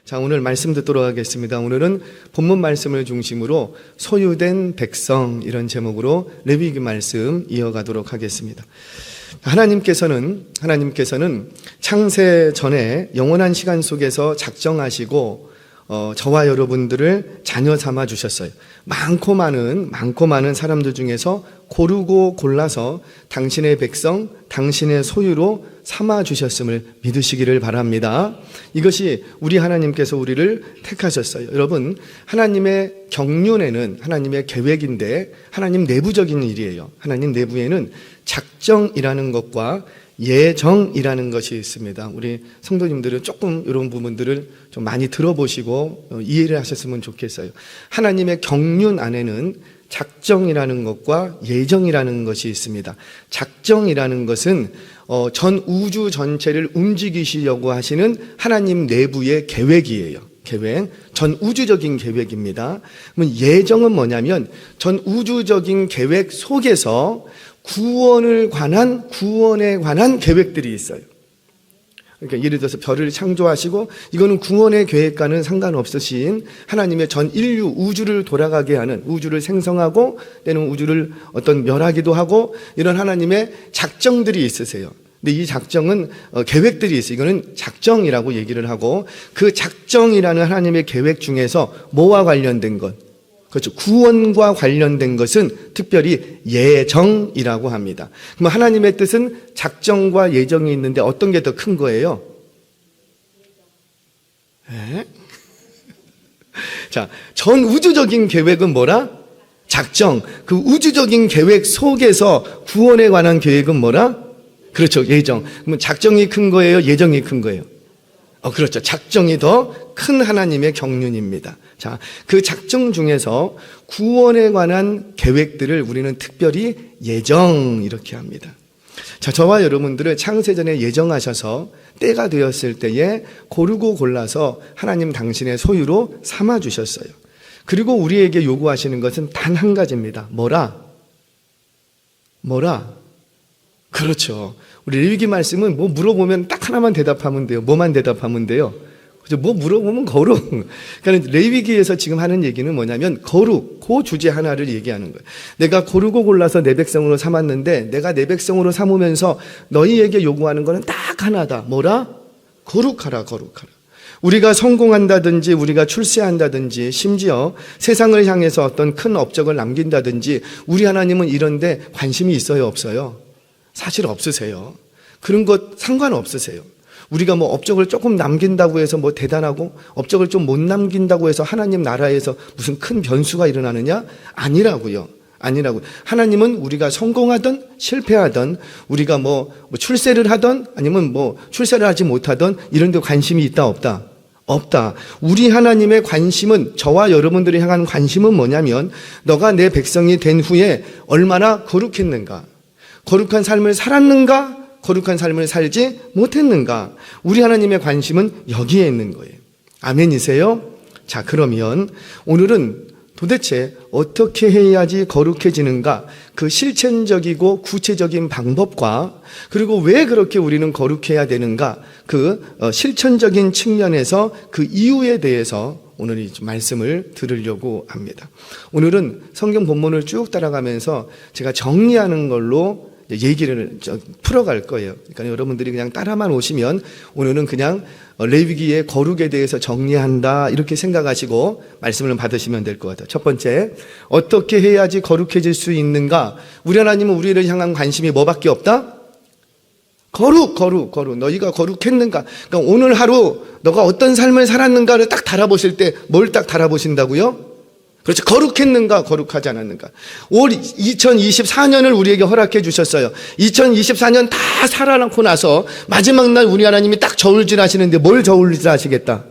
자, 오늘 말씀 듣도록 하겠습니다. 오늘은 본문 말씀을 중심으로 소유된 백성, 이런 제목으로 레위기 말씀 이어가도록 하겠습니다. 하나님께서는 창세 전에 영원한 시간 속에서 작정하시고 저와 여러분들을 자녀 삼아 주셨어요. 많고 많은 사람들 중에서 고르고 골라서 당신의 백성, 당신의 소유로 삼아 주셨음을 믿으시기를 바랍니다. 이것이 우리 하나님께서 우리를 택하셨어요. 여러분, 하나님의 경륜에는 하나님의 계획인데 하나님 내부적인 일이에요. 하나님 내부에는 작정이라는 것과 예정이라는 것이 있습니다. 우리 성도님들은 조금 이런 부분들을 좀 많이 들어보시고 이해를 하셨으면 좋겠어요. 하나님의 경륜 안에는 작정이라는 것과 예정이라는 것이 있습니다. 작정이라는 것은 전 우주 전체를 움직이시려고 하시는 하나님 내부의 계획이에요. 계획, 전 우주적인 계획입니다. 그럼 예정은 뭐냐면 전 우주적인 계획 속에서 구원에 관한 계획들이 있어요. 그러니까 예를 들어서 별을 창조하시고 이거는 구원의 계획과는 상관없으신 하나님의 전 인류 우주를 돌아가게 하는, 우주를 생성하고 때는 우주를 멸하기도 하고 이런 하나님의 작정들이 있으세요. 근데 이 작정은 계획들이 있어요. 이거는 작정이라고 얘기를 하고, 그 작정이라는 하나님의 계획 중에서 뭐와 관련된 것? 그렇죠. 구원과 관련된 것은 특별히 예정이라고 합니다. 그럼 하나님의 뜻은 작정과 예정이 있는데 어떤 게 더 큰 거예요? 자, 전 우주적인 계획은 뭐라? 작정. 그 우주적인 계획 속에서 구원에 관한 계획은 뭐라? 그렇죠. 예정. 그러면 작정이 큰 거예요? 예정이 큰 거예요? 그렇죠. 작정이 더 큰 하나님의 경륜입니다. 자, 그 작정 중에서 구원에 관한 계획들을 우리는 특별히 예정, 이렇게 합니다. 자, 저와 여러분들을 창세전에 예정하셔서 때가 되었을 때에 고르고 골라서 하나님 당신의 소유로 삼아 주셨어요. 그리고 우리에게 요구하시는 것은 단 한 가지입니다. 뭐라? 그렇죠. 우리 레위기 말씀은 뭐 물어보면 딱 하나만 대답하면 돼요. 뭐만 대답하면 돼요? 그죠? 뭐 물어보면 거룩. 그러니까 레위기에서 지금 하는 얘기는 뭐냐면 거룩, 그 주제 하나를 얘기하는 거예요. 내가 고르고 골라서 내 백성으로 삼았는데 내가 내 백성으로 삼으면서 너희에게 요구하는 거는 딱 하나다. 뭐라? 거룩하라. 우리가 성공한다든지 우리가 출세한다든지 심지어 세상을 향해서 어떤 큰 업적을 남긴다든지 우리 하나님은 이런 데 관심이 있어요, 없어요? 사실 없으세요. 그런 것 상관없으세요. 우리가 뭐 업적을 조금 남긴다고 해서 뭐 대단하고 업적을 좀 못 남긴다고 해서 하나님 나라에서 무슨 큰 변수가 일어나느냐? 아니라고요. 하나님은 우리가 성공하든 실패하든 우리가 뭐 출세를 하든 아니면 뭐 출세를 하지 못하든 이런 데 관심이 있다 없다. 우리 하나님의 관심은, 저와 여러분들이 향한 관심은 뭐냐면 너가 내 백성이 된 후에 얼마나 거룩했는가, 거룩한 삶을 살았는가, 거룩한 삶을 살지 못했는가. 우리 하나님의 관심은 여기에 있는 거예요. 아멘이세요? 자, 그러면 오늘은 도대체 어떻게 해야지 거룩해지는가, 그 실천적이고 구체적인 방법과 그리고 왜 그렇게 우리는 거룩해야 되는가, 그 실천적인 측면에서 그 이유에 대해서 오늘 이 말씀을 들으려고 합니다. 오늘은 성경 본문을 쭉 따라가면서 제가 정리하는 걸로 얘기를 풀어갈 거예요. 그러니까 여러분들이 그냥 따라만 오시면 오늘은 그냥 레위기의 거룩에 대해서 정리한다 이렇게 생각하시고 말씀을 받으시면 될 것 같아요. 첫 번째, 어떻게 해야지 거룩해질 수 있는가? 우리 하나님은 우리를 향한 관심이 뭐밖에 없다? 거룩. 너희가 거룩했는가? 그러니까 오늘 하루 너가 어떤 삶을 살았는가를 딱 달아보실 때 뭘 딱 달아보신다고요? 그렇죠. 거룩했는가, 거룩하지 않았는가. 올 2024년을 우리에게 허락해 주셨어요. 2024년 다 살아놓고 나서 마지막 날 우리 하나님이 딱 저울질 하시는데 뭘 저울질 하시겠다?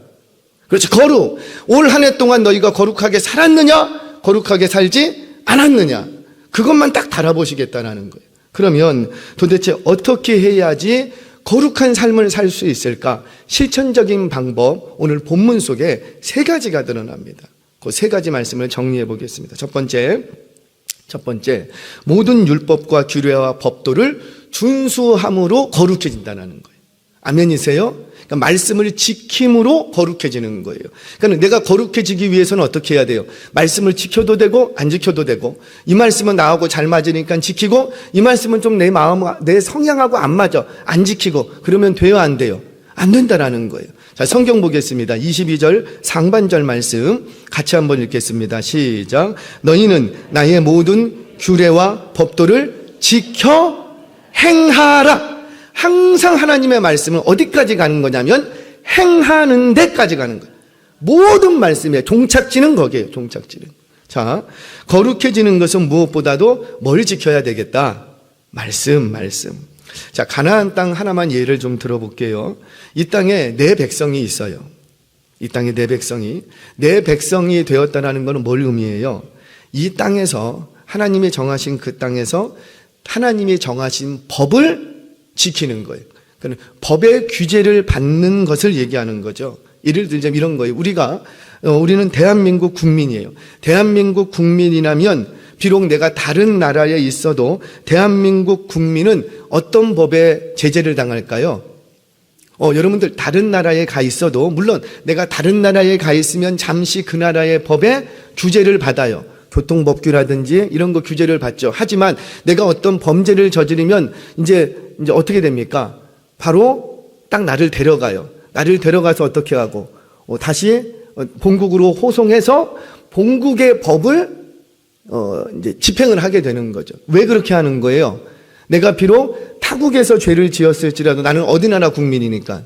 그렇죠. 거룩. 올 한 해 동안 너희가 거룩하게 살았느냐, 거룩하게 살지 않았느냐. 그것만 딱 달아보시겠다라는 거예요. 그러면 도대체 어떻게 해야지 거룩한 삶을 살 수 있을까? 실천적인 방법, 오늘 본문 속에 3가지가 드러납니다. 그 3가지 말씀을 정리해 보겠습니다. 첫 번째, 모든 율법과 규례와 법도를 준수함으로 거룩해진다는 거예요. 아멘이세요? 그러니까 말씀을 지킴으로 거룩해지는 거예요. 그러니까 내가 거룩해지기 위해서는 어떻게 해야 돼요? 말씀을 지켜도 되고 안 지켜도 되고, 이 말씀은 나하고 잘 맞으니까 지키고, 이 말씀은 좀 내 마음, 내 성향하고 안 맞아, 안 지키고, 그러면 돼요, 안 돼요? 안 된다라는 거예요. 자, 성경 보겠습니다. 22절 상반절 말씀 같이 한번 읽겠습니다. 시작. 너희는 나의 모든 규례와 법도를 지켜 행하라. 항상 하나님의 말씀은 어디까지 가는 거냐면 행하는 데까지 가는 거예요. 모든 말씀에 종착지는 거기에요. 종착지는. 자, 거룩해지는 것은 무엇보다도 뭘 지켜야 되겠다? 말씀. 자, 가나안 땅 하나만 예를 좀 들어볼게요. 이 땅에 내 백성이 있어요. 이 땅에 내 백성이 되었다는 것은 뭘 의미해요? 이 땅에서 하나님이 정하신 그 땅에서 하나님이 정하신 법을 지키는 거예요. 그러니까 법의 규제를 받는 것을 얘기하는 거죠. 예를 들자면 이런 거예요. 우리는 대한민국 국민이에요. 대한민국 국민이라면 비록 내가 다른 나라에 있어도 대한민국 국민은 어떤 법에 제재를 당할까요? 여러분들 다른 나라에 가 있어도, 물론 내가 다른 나라에 가 있으면 잠시 그 나라의 법에 규제를 받아요. 교통법규라든지 이런 거 규제를 받죠. 하지만 내가 어떤 범죄를 저지르면 이제 어떻게 됩니까? 바로 딱 나를 데려가요. 나를 데려가서 어떻게 하고 다시 본국으로 호송해서 본국의 법을 이제 집행을 하게 되는 거죠. 왜 그렇게 하는 거예요? 내가 비록 타국에서 죄를 지었을지라도 나는 어디 나라 국민이니까,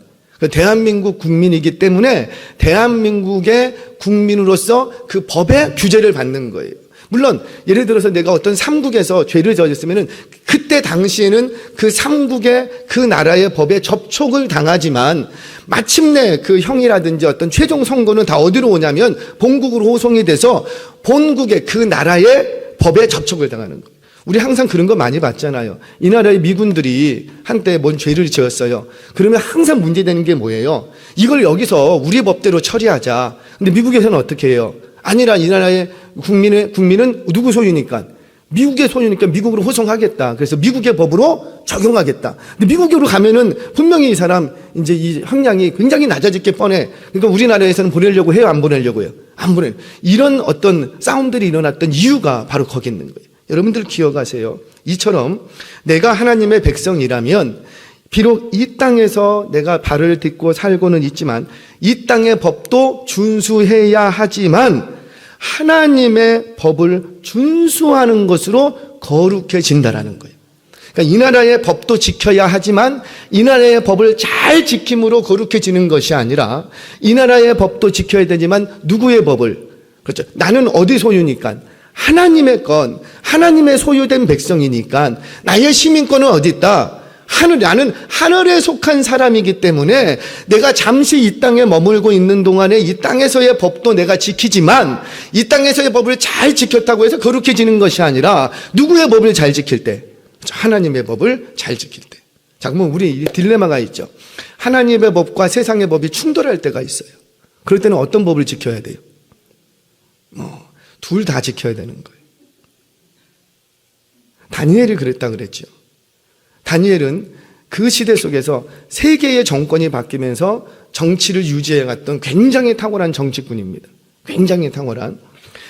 대한민국 국민이기 때문에 대한민국의 국민으로서 그 법의 규제를 받는 거예요. 물론 예를 들어서 내가 어떤 삼국에서 죄를 저질렀으면 그때 당시에는 그 삼국의 그 나라의 법에 접촉을 당하지만 마침내 그 형이라든지 어떤 최종 선고는 다 어디로 오냐면 본국으로 호송이 돼서 본국의 그 나라의 법에 접촉을 당하는 거예요. 우리 항상 그런 거 많이 봤잖아요. 이 나라의 미군들이 한때 뭔 죄를 지었어요. 그러면 항상 문제되는 게 뭐예요? 이걸 여기서 우리 법대로 처리하자. 근데 미국에서는 어떻게 해요? 아니라 이 나라의 국민은 누구 소유니까? 미국의 소유니까 미국으로 호송하겠다. 그래서 미국의 법으로 적용하겠다. 근데 미국으로 가면은 분명히 이 사람 이제 이 형량이 굉장히 낮아질 게 뻔해. 그러니까 우리나라에서는 보내려고 해요? 안 보내려고요? 안 보내요. 이런 어떤 싸움들이 일어났던 이유가 바로 거기 있는 거예요. 여러분들 기억하세요. 이처럼 내가 하나님의 백성이라면 비록 이 땅에서 내가 발을 딛고 살고는 있지만 이 땅의 법도 준수해야 하지만 하나님의 법을 준수하는 것으로 거룩해진다라는 거예요. 그러니까 이 나라의 법도 지켜야 하지만 이 나라의 법을 잘 지킴으로 거룩해지는 것이 아니라 이 나라의 법도 지켜야 되지만 누구의 법을, 그렇죠? 나는 어디 소유니까? 하나님의 건, 하나님의 소유된 백성이니까 나의 시민권은 어디 있다? 나는 하늘에 속한 사람이기 때문에 내가 잠시 이 땅에 머물고 있는 동안에 이 땅에서의 법도 내가 지키지만 이 땅에서의 법을 잘 지켰다고 해서 거룩해지는 것이 아니라 누구의 법을 잘 지킬 때? 하나님의 법을 잘 지킬 때. 자, 그러면 우리 딜레마가 있죠. 하나님의 법과 세상의 법이 충돌할 때가 있어요. 그럴 때는 어떤 법을 지켜야 돼요? 둘 다 지켜야 되는 거예요. 다니엘이 그랬다 그랬죠. 다니엘은 그 시대 속에서 세계의 정권이 바뀌면서 정치를 유지해갔던 굉장히 탁월한 정치꾼입니다. 굉장히 탁월한.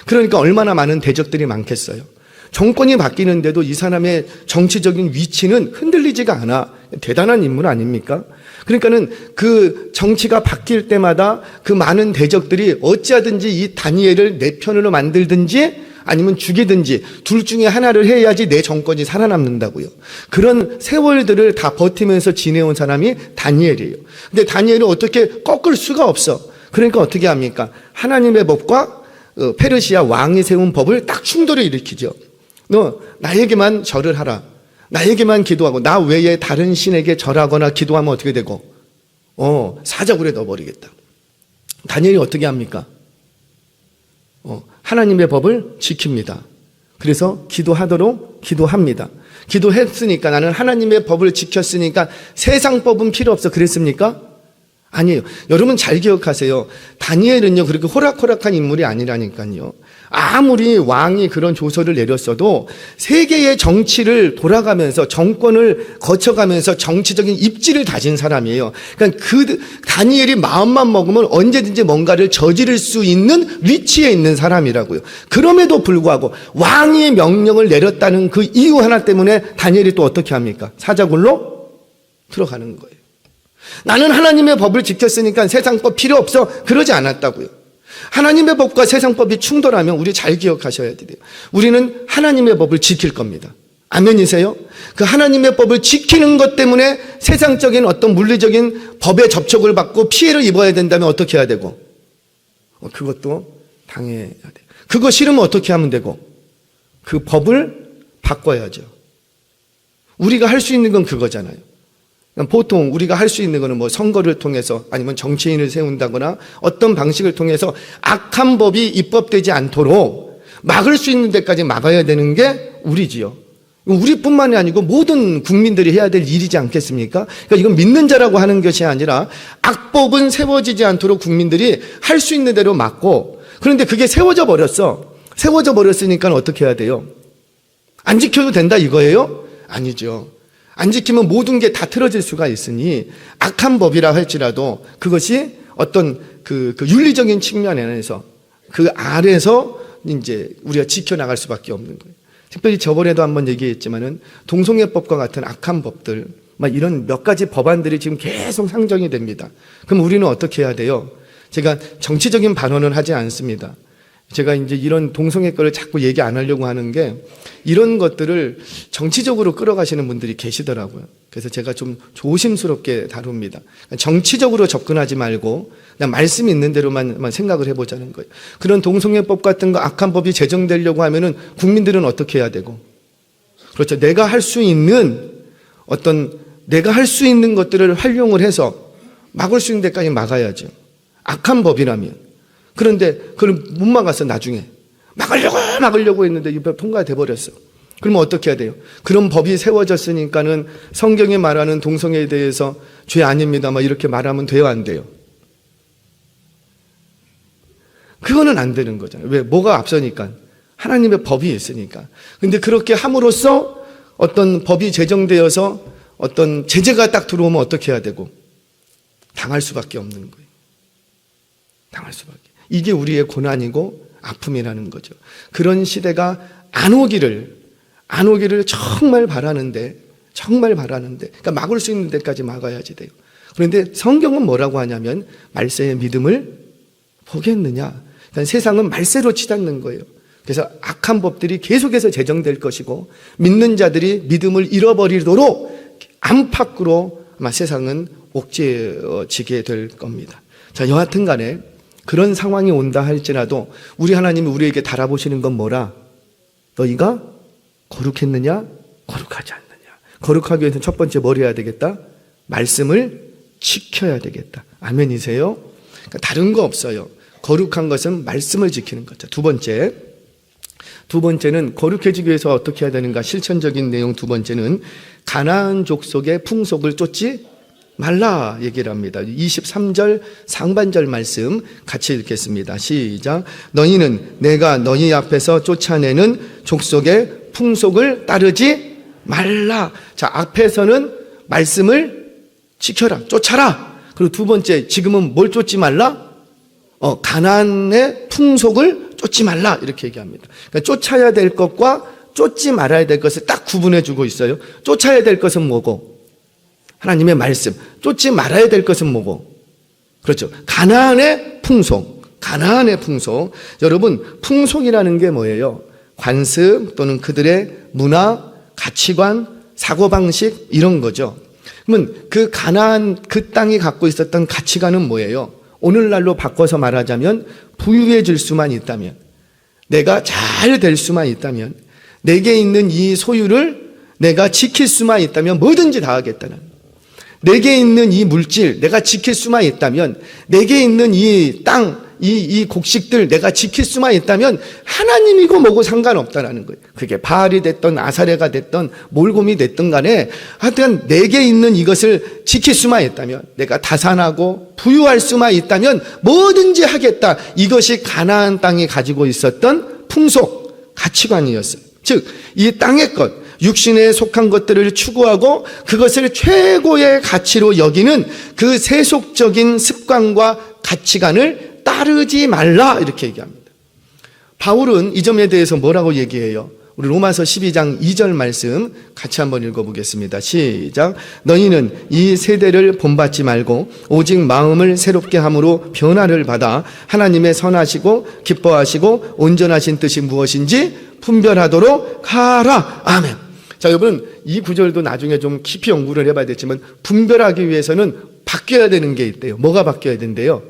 그러니까 얼마나 많은 대적들이 많겠어요. 정권이 바뀌는데도 이 사람의 정치적인 위치는 흔들리지가 않아. 대단한 인물 아닙니까? 그러니까는 그 정치가 바뀔 때마다 그 많은 대적들이 어찌하든지 이 다니엘을 내 편으로 만들든지 아니면 죽이든지 둘 중에 하나를 해야지 내 정권이 살아남는다고요. 그런 세월들을 다 버티면서 지내온 사람이 다니엘이에요. 근데 다니엘은 어떻게 꺾을 수가 없어. 그러니까 어떻게 합니까? 하나님의 법과 페르시아 왕이 세운 법을 딱 충돌을 일으키죠. 너 나에게만 절을 하라. 나에게만 기도하고 나 외에 다른 신에게 절하거나 기도하면 어떻게 되고? 사자굴에 넣어버리겠다. 다니엘이 어떻게 합니까? 하나님의 법을 지킵니다. 그래서 기도하도록 기도합니다. 기도했으니까 나는 하나님의 법을 지켰으니까 세상 법은 필요 없어. 그랬습니까? 아니에요. 여러분 잘 기억하세요. 다니엘은요, 그렇게 호락호락한 인물이 아니라니까요. 아무리 왕이 그런 조서를 내렸어도 세계의 정치를 돌아가면서 정권을 거쳐가면서 정치적인 입지를 다진 사람이에요. 그러니까 그 다니엘이 마음만 먹으면 언제든지 뭔가를 저지를 수 있는 위치에 있는 사람이라고요. 그럼에도 불구하고 왕이 명령을 내렸다는 그 이유 하나 때문에 다니엘이 또 어떻게 합니까? 사자굴로 들어가는 거예요. 나는 하나님의 법을 지켰으니까 세상 법 필요 없어. 그러지 않았다고요. 하나님의 법과 세상 법이 충돌하면 우리 잘 기억하셔야 돼요. 우리는 하나님의 법을 지킬 겁니다. 아멘이세요? 그 하나님의 법을 지키는 것 때문에 세상적인 어떤 물리적인 법에 접촉을 받고 피해를 입어야 된다면 어떻게 해야 되고? 그것도 당해야 돼요. 그거 싫으면 어떻게 하면 되고? 그 법을 바꿔야죠. 우리가 할 수 있는 건 그거잖아요. 보통 우리가 할 수 있는 거는 뭐 선거를 통해서 아니면 정치인을 세운다거나 어떤 방식을 통해서 악한 법이 입법되지 않도록 막을 수 있는 데까지 막아야 되는 게 우리지요. 우리뿐만이 아니고 모든 국민들이 해야 될 일이지 않겠습니까? 그러니까 이건 믿는 자라고 하는 것이 아니라 악법은 세워지지 않도록 국민들이 할 수 있는 대로 막고, 그런데 그게 세워져 버렸어. 세워져 버렸으니까 어떻게 해야 돼요? 안 지켜도 된다 이거예요? 아니죠. 안 지키면 모든 게 다 틀어질 수가 있으니 악한 법이라 할지라도 그것이 어떤 그 윤리적인 측면에서 그 아래서 이제 우리가 지켜나갈 수밖에 없는 거예요. 특별히 저번에도 한번 얘기했지만은 동성애법과 같은 악한 법들, 막 이런 몇 가지 법안들이 지금 계속 상정이 됩니다. 그럼 우리는 어떻게 해야 돼요? 제가 정치적인 발언은 하지 않습니다. 제가 이제 이런 동성애 거를 자꾸 얘기 안 하려고 하는 게 이런 것들을 정치적으로 끌어가시는 분들이 계시더라고요. 그래서 제가 좀 조심스럽게 다룹니다. 정치적으로 접근하지 말고 그냥 말씀이 있는 대로만 생각을 해보자는 거예요. 그런 동성애법 같은 거 악한 법이 제정되려고 하면은 국민들은 어떻게 해야 되고? 그렇죠. 내가 할 수 있는 것들을 활용을 해서 막을 수 있는 데까지 막아야죠. 악한 법이라면. 그런데 그걸 못 막았어. 나중에 막으려고 했는데 이 법 통과돼 버렸어. 그러면 어떻게 해야 돼요? 그런 법이 세워졌으니까는 성경이 말하는 동성애에 대해서 죄 아닙니다 막 이렇게 말하면 돼요, 안 돼요? 그거는 안 되는 거잖아요. 왜? 뭐가 앞서니까? 하나님의 법이 있으니까. 근데 그렇게 함으로써 어떤 법이 제정되어서 어떤 제재가 딱 들어오면 어떻게 해야 되고? 당할 수밖에 없는 거예요. 당할 수밖에. 이게 우리의 고난이고 아픔이라는 거죠. 그런 시대가 안 오기를 정말 바라는데, 그러니까 막을 수 있는 데까지 막아야지 돼요. 그런데 성경은 뭐라고 하냐면 말세의 믿음을 보겠느냐. 그러니까 세상은 말세로 치닫는 거예요. 그래서 악한 법들이 계속해서 제정될 것이고 믿는 자들이 믿음을 잃어버리도록 안팎으로 아마 세상은 옥죄어지게 될 겁니다. 자, 여하튼 간에 그런 상황이 온다 할지라도 우리 하나님이 우리에게 달아보시는 건 뭐라? 너희가 거룩했느냐? 거룩하지 않느냐? 거룩하기 위해서는 첫 번째 뭘 해야 되겠다? 말씀을 지켜야 되겠다. 아멘이세요? 그러니까 다른 거 없어요. 거룩한 것은 말씀을 지키는 거죠. 두 번째는 거룩해지기 위해서 어떻게 해야 되는가? 실천적인 내용 두 번째는 가나안 족속의 풍속을 쫓지 말라 얘기를 합니다. 23절 상반절 말씀 같이 읽겠습니다. 시작. 너희는 내가 너희 앞에서 쫓아내는 족속의 풍속을 따르지 말라. 자, 앞에서는 말씀을 지켜라, 쫓아라. 그리고 두 번째, 지금은 뭘 쫓지 말라? 가나안의 풍속을 쫓지 말라 이렇게 얘기합니다. 그러니까 쫓아야 될 것과 쫓지 말아야 될 것을 딱 구분해 주고 있어요. 쫓아야 될 것은 뭐고? 하나님의 말씀. 쫓지 말아야 될 것은 뭐고? 그렇죠. 가나안의 풍속. 여러분, 풍속이라는 게 뭐예요? 관습 또는 그들의 문화, 가치관, 사고방식 이런 거죠. 그러면 그 가나안 그 땅이 갖고 있었던 가치관은 뭐예요? 오늘날로 바꿔서 말하자면 부유해질 수만 있다면, 내가 잘 될 수만 있다면, 내게 있는 이 소유를 내가 지킬 수만 있다면 뭐든지 다 하겠다는, 내게 있는 이 물질 내가 지킬 수만 있다면, 내게 있는 이 땅 이 곡식들 내가 지킬 수만 있다면 하나님이고 뭐고 상관없다라는 거예요. 그게 바알이 됐던 아사레가 됐던 몰곰이 됐던 간에 하여튼 내게 있는 이것을 지킬 수만 있다면, 내가 다산하고 부유할 수만 있다면 뭐든지 하겠다. 이것이 가나안 땅이 가지고 있었던 풍속, 가치관이었어요. 즉, 이 땅의 것, 육신에 속한 것들을 추구하고 그것을 최고의 가치로 여기는 그 세속적인 습관과 가치관을 따르지 말라, 이렇게 얘기합니다. 바울은 이 점에 대해서 뭐라고 얘기해요? 우리 로마서 12장 2절 말씀 같이 한번 읽어보겠습니다. 시작. 너희는 이 세대를 본받지 말고 오직 마음을 새롭게 함으로 변화를 받아 하나님의 선하시고 기뻐하시고 온전하신 뜻이 무엇인지 분별하도록 하라. 아멘. 자, 여러분, 이 구절도 나중에 좀 깊이 연구를 해봐야 되지만 분별하기 위해서는 바뀌어야 되는 게 있대요. 뭐가 바뀌어야 된대요?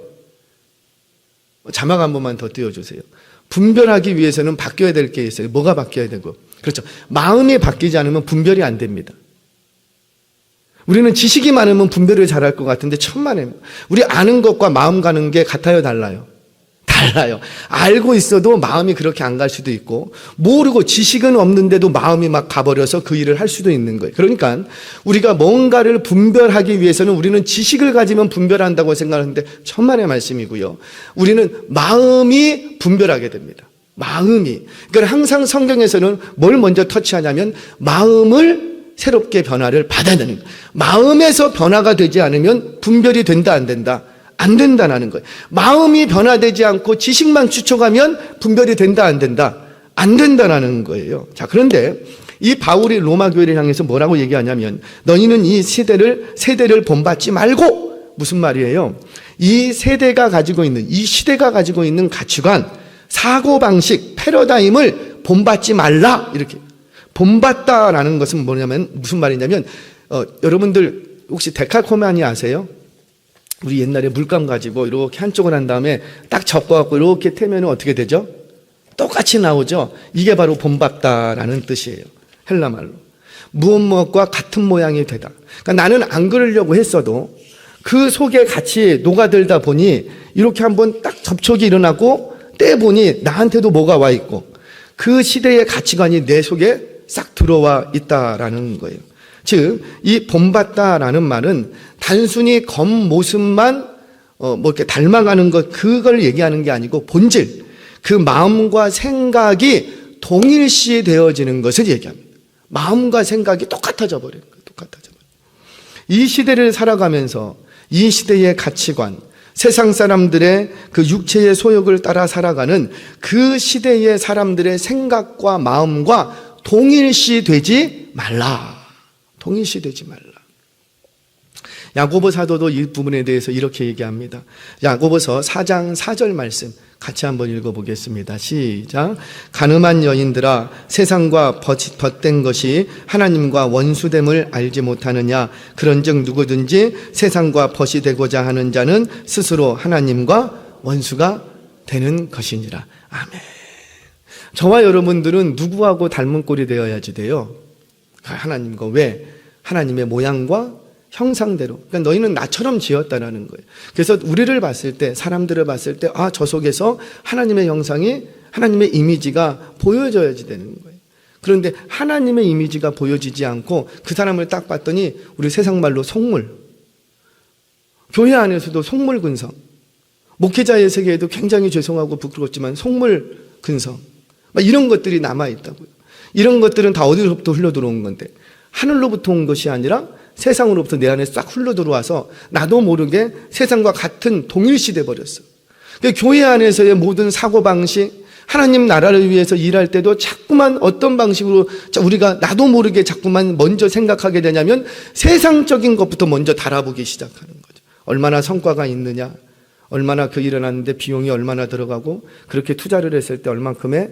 자막 한 번만 더 띄워주세요. 분별하기 위해서는 바뀌어야 될 게 있어요. 뭐가 바뀌어야 되고? 그렇죠. 마음이 바뀌지 않으면 분별이 안 됩니다. 우리는 지식이 많으면 분별을 잘할 것 같은데 천만에, 우리 아는 것과 마음 가는 게 같아요, 달라요? 달라요. 알고 있어도 마음이 그렇게 안 갈 수도 있고, 모르고 지식은 없는데도 마음이 막 가버려서 그 일을 할 수도 있는 거예요. 그러니까 우리가 뭔가를 분별하기 위해서는 우리는 지식을 가지면 분별한다고 생각하는데 천만의 말씀이고요. 우리는 마음이 분별하게 됩니다. 마음이. 그러니까 항상 성경에서는 뭘 먼저 터치하냐면 마음을 새롭게 변화를 받아야 되는 거예요. 마음에서 변화가 되지 않으면 분별이 된다, 안 된다? 안 된다는 거예요. 마음이 변화되지 않고 지식만 추척하면 분별이 된다, 안 된다? 안 된다는 거예요. 자, 그런데 이 바울이 로마 교회를 향해서 뭐라고 얘기하냐면 너희는 이 세대를 본받지 말고, 무슨 말이에요? 이 세대가 가지고 있는, 이 시대가 가지고 있는 가치관, 사고방식, 패러다임을 본받지 말라, 이렇게. 본받다라는 것은 뭐냐면, 무슨 말이냐면, 여러분들 혹시 데칼코마니 아세요? 우리 옛날에 물감 가지고 이렇게 한쪽을 한 다음에 딱 접어갖고 이렇게 태면 어떻게 되죠? 똑같이 나오죠? 이게 바로 본받다라는 뜻이에요. 헬라말로. 무엇과 같은 모양이 되다. 그러니까 나는 안 그러려고 했어도 그 속에 같이 녹아들다 보니 이렇게 한번 딱 접촉이 일어나고 떼보니 나한테도 뭐가 와 있고 그 시대의 가치관이 내 속에 싹 들어와 있다라는 거예요. 즉, 이 본받다라는 말은 단순히 겉모습만 뭐 이렇게 닮아가는 것, 그걸 얘기하는 게 아니고 본질, 그 마음과 생각이 동일시 되어지는 것을 얘기합니다. 마음과 생각이 똑같아져 버리는 거예요. 똑같아져 버려요. 이 시대를 살아가면서 이 시대의 가치관, 세상 사람들의 그 육체의 소욕을 따라 살아가는 그 시대의 사람들의 생각과 마음과 동일시 되지 말라. 동일시 되지 말라. 야고보 사도도 이 부분에 대해서 이렇게 얘기합니다. 야고보서 4장 4절 말씀 같이 한번 읽어보겠습니다. 시작. 가늠한 여인들아, 세상과 벗된 것이 하나님과 원수됨을 알지 못하느냐? 그런즉 누구든지 세상과 벗이 되고자 하는 자는 스스로 하나님과 원수가 되는 것이니라. 아멘. 저와 여러분들은 누구하고 닮은 꼴이 되어야지 돼요? 하나님과. 왜? 하나님의 모양과 형상대로. 그러니까 너희는 나처럼 지었다라는 거예요. 그래서 우리를 봤을 때, 사람들을 봤을 때, 아, 저 속에서 하나님의 형상이, 하나님의 이미지가 보여져야지 되는 거예요. 그런데 하나님의 이미지가 보여지지 않고 그 사람을 딱 봤더니 우리 세상 말로 속물. 교회 안에서도 속물 근성. 목회자의 세계에도 굉장히 죄송하고 부끄럽지만 속물 근성. 막 이런 것들이 남아있다고요. 이런 것들은 다 어디로부터 흘러 들어온 건데, 하늘로부터 온 것이 아니라 세상으로부터 내 안에 싹 흘러 들어와서 나도 모르게 세상과 같은 동일시 돼 버렸어. 그러니까 교회 안에서의 모든 사고방식, 하나님 나라를 위해서 일할 때도 자꾸만 어떤 방식으로 우리가 나도 모르게 자꾸만 먼저 생각하게 되냐면 세상적인 것부터 먼저 달아보기 시작하는 거죠. 얼마나 성과가 있느냐, 얼마나 그 일을 하는데 비용이 얼마나 들어가고 그렇게 투자를 했을 때 얼만큼의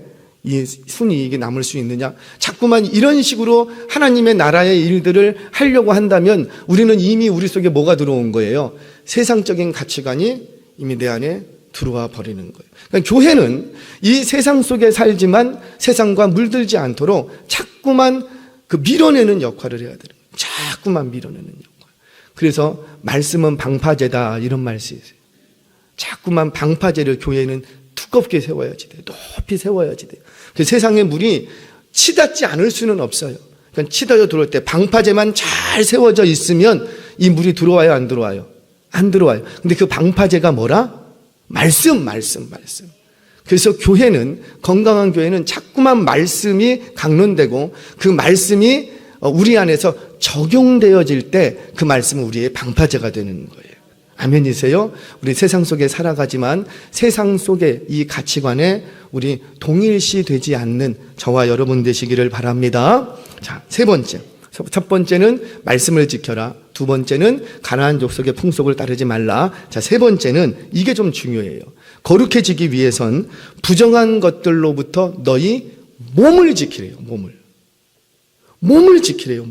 이 순이익이 남을 수 있느냐. 자꾸만 이런 식으로 하나님의 나라의 일들을 하려고 한다면 우리는 이미 우리 속에 뭐가 들어온 거예요? 세상적인 가치관이 이미 내 안에 들어와 버리는 거예요. 그러니까 교회는 이 세상 속에 살지만 세상과 물들지 않도록 자꾸만 그 밀어내는 역할을 해야 되는 거예요. 자꾸만 밀어내는 역할. 그래서 말씀은 방파제다, 이런 말씀이 있어요. 자꾸만 방파제를 교회는 두껍게 세워야지 돼요. 높이 세워야지 돼요. 그 세상의 물이 치닫지 않을 수는 없어요. 그러니까 치닫아 들어올 때 방파제만 잘 세워져 있으면 이 물이 들어와요, 안 들어와요? 안 들어와요. 근데 그 방파제가 뭐라? 말씀. 그래서 교회는, 건강한 교회는 자꾸만 말씀이 강론되고 그 말씀이 우리 안에서 적용되어질 때 그 말씀은 우리의 방파제가 되는 거예요. 아멘이세요? 우리 세상 속에 살아가지만 세상 속의 이 가치관에 우리 동일시 되지 않는 저와 여러분 되시기를 바랍니다. 자, 세 번째. 첫 번째는 말씀을 지켜라. 두 번째는 가나안 족속의 풍속을 따르지 말라. 자, 세 번째는 이게 좀 중요해요. 거룩해지기 위해선 부정한 것들로부터 너희 몸을 지키래요. 몸을 지키래요.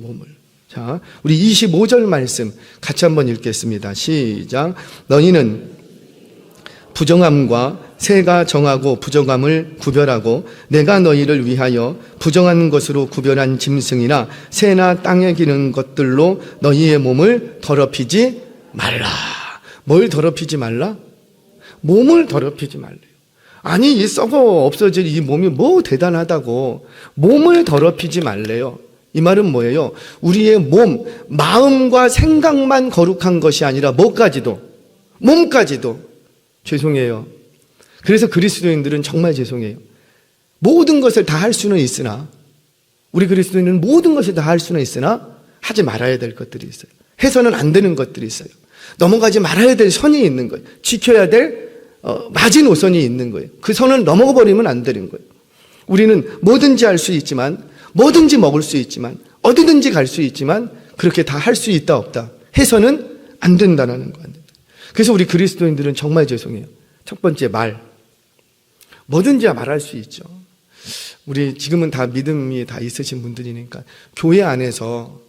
자, 우리 25절 말씀 같이 한번 읽겠습니다. 시작. 너희는 부정함과 새가 정하고 부정함을 구별하고 내가 너희를 위하여 부정한 것으로 구별한 짐승이나 새나 땅에 기는 것들로 너희의 몸을 더럽히지 말라. 뭘 더럽히지 말라? 몸을 더럽히지 말래요. 아니, 이 썩어 없어질 이 몸이 뭐 대단하다고 몸을 더럽히지 말래요. 이 말은 뭐예요? 우리의 몸, 마음과 생각만 거룩한 것이 아니라 몸까지도 죄송해요. 그래서 그리스도인들은 정말 죄송해요. 모든 것을 다 할 수는 있으나, 우리 그리스도인은 모든 것을 다 할 수는 있으나 하지 말아야 될 것들이 있어요. 해서는 안 되는 것들이 있어요. 넘어가지 말아야 될 선이 있는 거예요. 지켜야 될 마지노선이 있는 거예요. 그 선을 넘어버리면 안 되는 거예요. 우리는 뭐든지 할 수 있지만, 뭐든지 먹을 수 있지만, 어디든지 갈 수 있지만 그렇게 다 할 수 있다 없다 해서는 안 된다는 거. 그래서 우리 그리스도인들은 정말 죄송해요. 첫 번째, 뭐든지 말할 수 있죠. 우리 지금은 다 믿음이 다 있으신 분들이니까 교회 안에서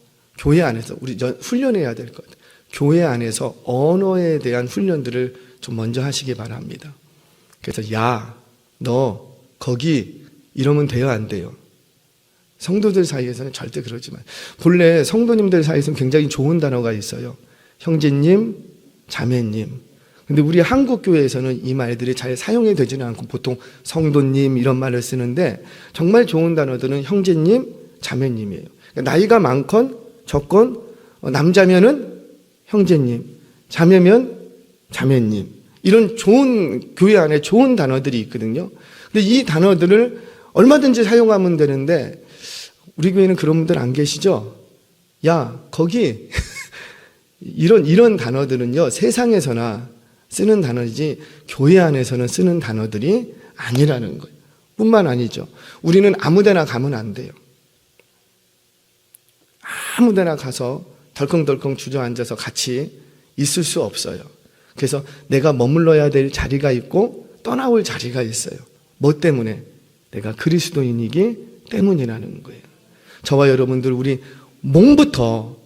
우리 훈련해야 될 것 같아요. 교회 안에서 언어에 대한 훈련들을 좀 먼저 하시기 바랍니다. 그래서 야, 너 거기 이러면 돼요, 안 돼요? 성도들 사이에서는 절대 그러지만, 본래 성도님들 사이에서는 굉장히 좋은 단어가 있어요. 형제님, 자매님. 근데 우리 한국 교회에서는 이 말들이 잘 사용이 되지는 않고 보통 성도님 이런 말을 쓰는데, 정말 좋은 단어들은 형제님, 자매님이에요. 그러니까 나이가 많건 적건, 남자면은 형제님, 자매면 자매님. 이런 좋은, 교회 안에 좋은 단어들이 있거든요. 근데 이 단어들을 얼마든지 사용하면 되는데, 우리 교회는 그런 분들 안 계시죠? 야, 거기 이런 단어들은요, 세상에서나 쓰는 단어이지 교회 안에서는 쓰는 단어들이 아니라는 거예요. 뿐만 아니죠. 우리는 아무데나 가면 안 돼요. 아무데나 가서 덜컹덜컹 주저앉아서 같이 있을 수 없어요. 그래서 내가 머물러야 될 자리가 있고 떠나올 자리가 있어요. 뭐 때문에? 내가 그리스도인이기 때문이라는 거예요. 저와 여러분들 우리 몸부터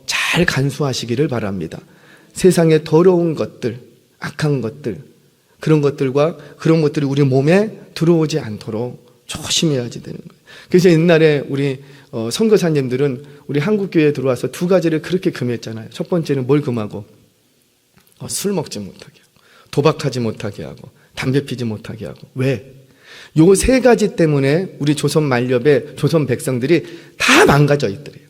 잘 간수하시기를 바랍니다. 세상의 더러운 것들, 악한 것들, 그런 것들이 우리 몸에 들어오지 않도록 조심해야지 되는 거예요. 그래서 옛날에 우리 선교사님들은 우리 한국교회에 들어와서 두 가지를 그렇게 금했잖아요. 첫 번째는 뭘 금하고? 술 먹지 못하게 하고, 도박하지 못하게 하고, 담배 피지 못하게 하고. 왜? 요 세 가지 때문에 우리 조선 만렵의 조선 백성들이 다 망가져 있더래요.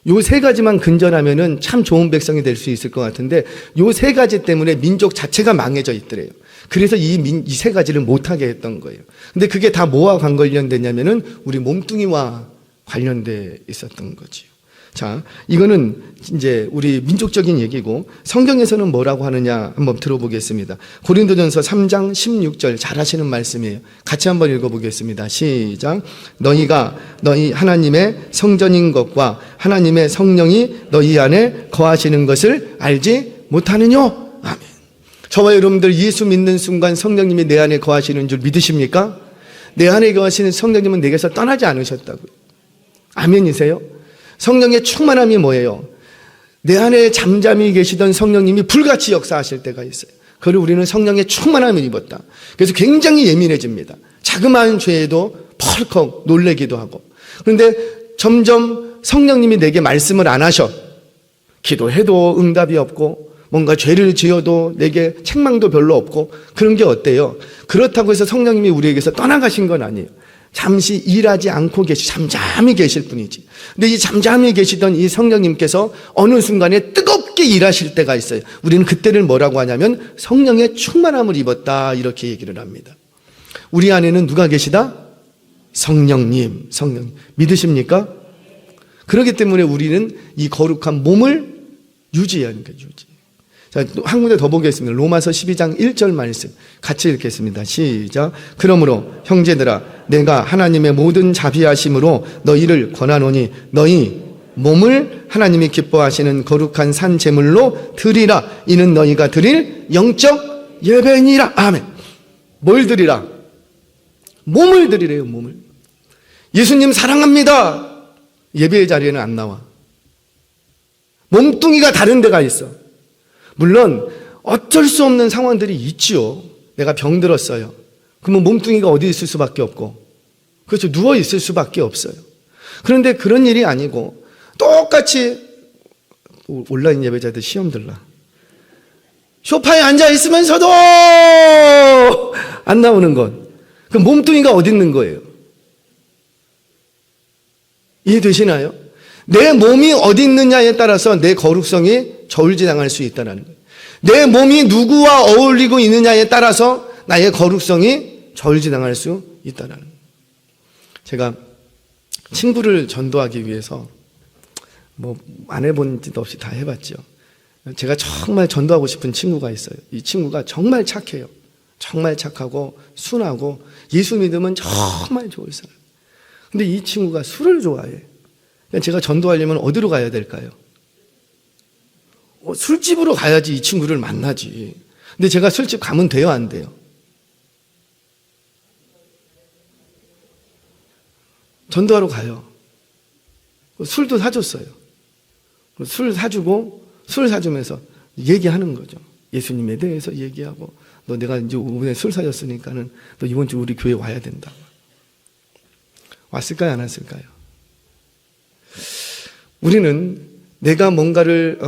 요 세 가지만 근절하면은 참 좋은 백성이 될 수 있을 것 같은데, 요 세 가지 때문에 민족 자체가 망해져 있더래요. 그래서 이 세 가지를 못하게 했던 거예요. 근데 그게 다 뭐와 관련됐냐면은 우리 몸뚱이와 관련돼 있었던 거지요. 자, 이거는 이제 우리 민족적인 얘기고, 성경에서는 뭐라고 하느냐 한번 들어보겠습니다. 고린도전서 3장 16절 잘 하시는 말씀이에요. 같이 한번 읽어보겠습니다. 시작. 너희 하나님의 성전인 것과 하나님의 성령이 너희 안에 거하시는 것을 알지 못하느냐? 아멘. 저와 여러분들 예수 믿는 순간 성령님이 내 안에 거하시는 줄 믿으십니까? 내 안에 거하시는 성령님은 내게서 떠나지 않으셨다고요. 아멘이세요? 성령의 충만함이 뭐예요? 내 안에 잠잠히 계시던 성령님이 불같이 역사하실 때가 있어요. 그걸 우리는 성령의 충만함을 입었다. 그래서 굉장히 예민해집니다. 자그마한 죄에도 펄컥 놀래기도 하고. 그런데 점점 성령님이 내게 말씀을 안 하셔. 기도해도 응답이 없고, 뭔가 죄를 지어도 내게 책망도 별로 없고 그런 게 어때요? 그렇다고 해서 성령님이 우리에게서 떠나가신 건 아니에요. 잠시 일하지 않고 잠잠히 계실 뿐이지. 근데 이 잠잠히 계시던 이 성령님께서 어느 순간에 뜨겁게 일하실 때가 있어요. 우리는 그때를 뭐라고 하냐면 성령의 충만함을 입었다 이렇게 얘기를 합니다. 우리 안에는 누가 계시다? 성령님. 믿으십니까? 그렇기 때문에 우리는 이 거룩한 몸을 유지해야 하는 거예요. 자, 한 군데 더 보겠습니다. 로마서 12장 1절 말씀 같이 읽겠습니다. 시작. 그러므로 형제들아 내가 하나님의 모든 자비하심으로 너희를 권하노니 너희 몸을 하나님이 기뻐하시는 거룩한 산 제물로 드리라. 이는 너희가 드릴 영적 예배니라. 아멘. 뭘 드리라? 몸을 드리래요. 몸을. 예수님 사랑합니다. 예배의 자리에는 안 나와. 몸뚱이가 다른 데가 있어. 물론 어쩔 수 없는 상황들이 있지요. 내가 병들었어요. 그러면 몸뚱이가 어디 있을 수밖에 없고, 그렇죠, 누워 있을 수밖에 없어요. 그런데 그런 일이 아니고 똑같이 온라인 예배자들 시험 들라. 소파에 앉아 있으면서도 안 나오는 것. 그 몸뚱이가 어디 있는 거예요? 이해되시나요? 내 몸이 어디 있느냐에 따라서 내 거룩성이 저울질당할 수 있다는 거예요. 내 몸이 누구와 어울리고 있느냐에 따라서 나의 거룩성이 저울질당할 수 있다는 거예요. 제가 친구를 전도하기 위해서 안 해본 짓도 없이 다 해봤죠. 제가 정말 전도하고 싶은 친구가 있어요. 이 친구가 정말 착해요. 정말 착하고 순하고 예수 믿으면 정말 좋을 사람. 근데 이 친구가 술을 좋아해. 제가 전도하려면 어디로 가야 될까요? 술집으로 가야지 이 친구를 만나지. 근데 제가 술집 가면 돼요, 안 돼요? 전도하러 가요. 술도 사줬어요. 술 사주고 술 사주면서 얘기하는 거죠. 예수님에 대해서 얘기하고, 너 내가 이제 이번에 술 사줬으니까는 너 이번 주 우리 교회 와야 된다. 왔을까요, 안 왔을까요? 우리는 내가 뭔가를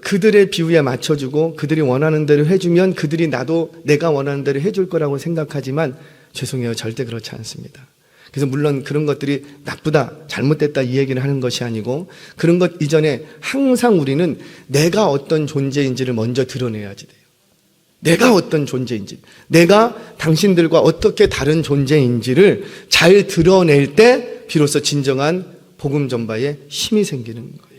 그들의 비유에 맞춰주고 그들이 원하는 대로 해주면 그들이 나도 내가 원하는 대로 해줄 거라고 생각하지만 죄송해요, 절대 그렇지 않습니다. 그래서 물론 그런 것들이 나쁘다, 잘못됐다 이 얘기를 하는 것이 아니고, 그런 것 이전에 항상 우리는 내가 어떤 존재인지를 먼저 드러내야지 돼요. 내가 어떤 존재인지, 내가 당신들과 어떻게 다른 존재인지를 잘 드러낼 때 비로소 진정한 복음 전파에 힘이 생기는 거예요.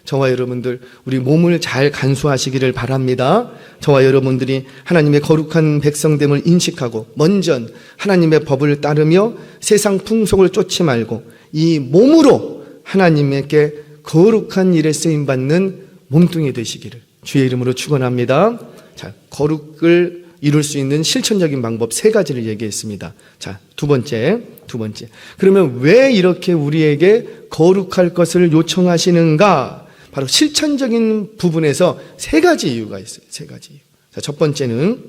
저와 여러분들 우리 몸을 잘 간수하시기를 바랍니다. 저와 여러분들이 하나님의 거룩한 백성됨을 인식하고 먼저 하나님의 법을 따르며 세상 풍속을 쫓지 말고 이 몸으로 하나님께 거룩한 일에 쓰임받는 몸뚱이 되시기를 주의 이름으로 축원합니다. 자, 거룩을 이룰 수 있는 실천적인 방법 3가지를 얘기했습니다. 자, 두 번째. 그러면 왜 이렇게 우리에게 거룩할 것을 요청하시는가? 바로 실천적인 부분에서 3가지 이유가 있어요. 3가지 이유. 자, 첫 번째는